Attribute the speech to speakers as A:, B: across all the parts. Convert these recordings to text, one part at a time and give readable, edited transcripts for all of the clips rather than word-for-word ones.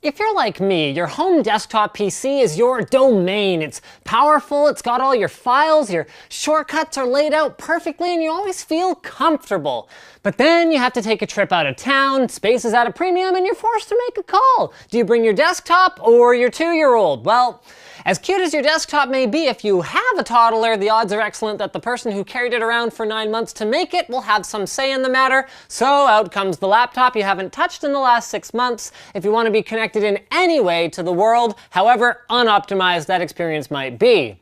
A: If you're like me, your home desktop PC is your domain. It's powerful, it's got all your files, your shortcuts are laid out perfectly, and you always feel comfortable. But then you have to take a trip out of town, space is at a premium, and you're forced to make a call. Do you bring your desktop or your 2-year-old? Well, as cute as your desktop may be, if you have a toddler, the odds are excellent that the person who carried it around for 9 months to make it will have some say in the matter. So out comes the laptop you haven't touched in the last 6 months. If you want to be connected in any way to the world, however unoptimized that experience might be.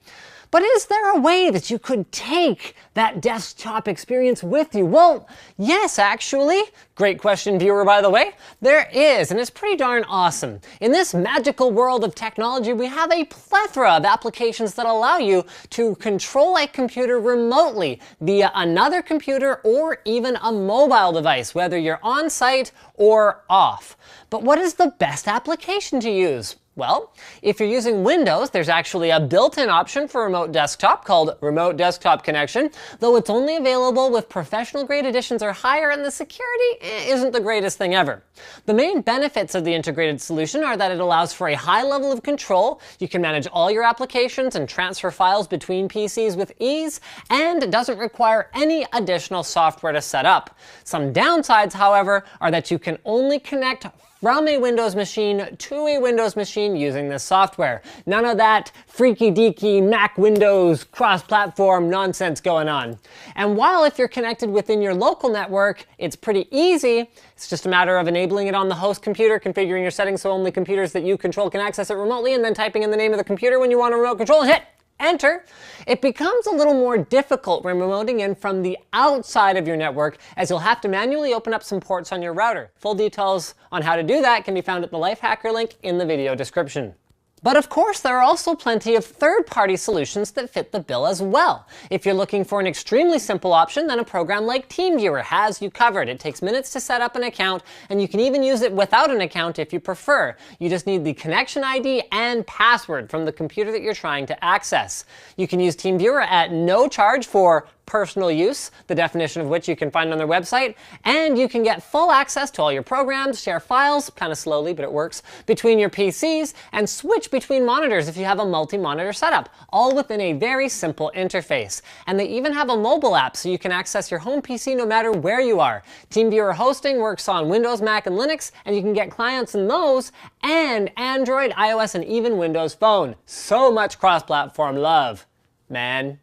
A: But is there a way that you could take that desktop experience with you? Well, yes, actually. Great question, viewer, by the way. There is, and it's pretty darn awesome. In this magical world of technology, we have a plethora of applications that allow you to control a computer remotely via another computer or even a mobile device, whether you're on site or off. But what is the best application to use? Well, if you're using Windows, there's actually a built-in option for remote desktop called Remote Desktop Connection, though it's only available with professional-grade editions or higher, and the security isn't the greatest thing ever. The main benefits of the integrated solution are that it allows for a high level of control, you can manage all your applications and transfer files between PCs with ease, and it doesn't require any additional software to set up. Some downsides, however, are that you can only connect from a Windows machine to a Windows machine using this software. None of that freaky deaky Mac Windows cross-platform nonsense going on. And while if you're connected within your local network, it's pretty easy, it's just a matter of enabling it on the host computer, configuring your settings so only computers that you control can access it remotely, and then typing in the name of the computer when you want a remote control and hit Enter. It becomes a little more difficult when remoting in from the outside of your network, as you'll have to manually open up some ports on your router. Full details on how to do that can be found at the Lifehacker link in the video description. But of course, there are also plenty of third-party solutions that fit the bill as well. If you're looking for an extremely simple option, then a program like TeamViewer has you covered. It takes minutes to set up an account, and you can even use it without an account if you prefer. You just need the connection ID and password from the computer that you're trying to access. You can use TeamViewer at no charge for personal use, the definition of which you can find on their website, and you can get full access to all your programs, share files, kind of slowly, but it works, between your PCs, and switch between monitors if you have a multi-monitor setup, all within a very simple interface. And they even have a mobile app so you can access your home PC no matter where you are. TeamViewer hosting works on Windows, Mac, and Linux, and you can get clients in those, and Android, iOS, and even Windows Phone. So much cross-platform love, man.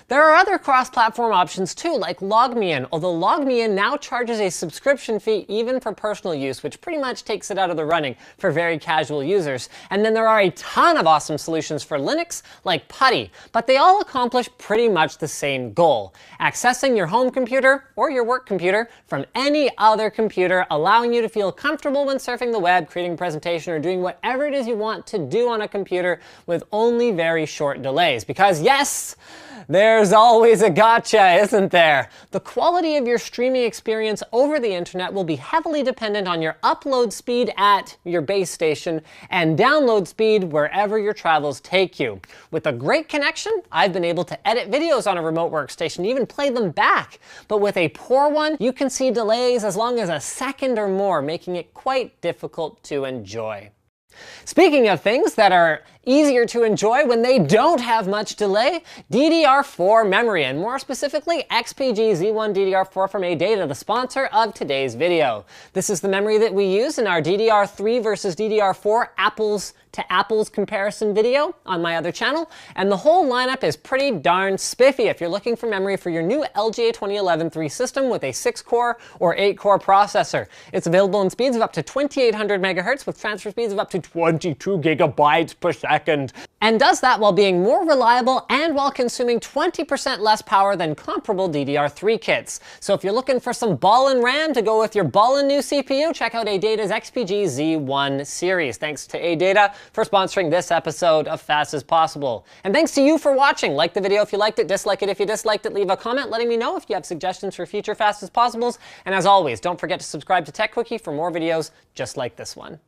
A: There are other cross-platform options too, like LogMeIn, although LogMeIn now charges a subscription fee even for personal use, which pretty much takes it out of the running for very casual users. And then there are a ton of awesome solutions for Linux, like Putty, but they all accomplish pretty much the same goal: accessing your home computer or your work computer from any other computer, allowing you to feel comfortable when surfing the web, creating a presentation, or doing whatever it is you want to do on a computer with only very short delays. Because yes, there's always a gotcha, isn't there? The quality of your streaming experience over the internet will be heavily dependent on your upload speed at your base station and download speed wherever your travels take you. With a great connection, I've been able to edit videos on a remote workstation, even play them back. But with a poor one, you can see delays as long as a second or more, making it quite difficult to enjoy. Speaking of things that are easier to enjoy when they don't have much delay, DDR4 memory, and more specifically XPG Z1 DDR4 from ADATA, the sponsor of today's video. This is the memory that we use in our DDR3 versus DDR4 apples to apples comparison video on my other channel, and the whole lineup is pretty darn spiffy if you're looking for memory for your new LGA 2011-3 system with a 6-core or 8-core processor. It's available in speeds of up to 2800 megahertz with transfer speeds of up to 22 gigabytes per second, and does that while being more reliable and while consuming 20% less power than comparable DDR3 kits. So if you're looking for some ballin' RAM to go with your ballin' new CPU, check out ADATA's XPG Z1 series. Thanks to ADATA for sponsoring this episode of Fast as Possible. And thanks to you for watching. Like the video if you liked it, dislike it if you disliked it, leave a comment letting me know if you have suggestions for future Fast as Possibles. And as always, don't forget to subscribe to TechQuickie for more videos just like this one.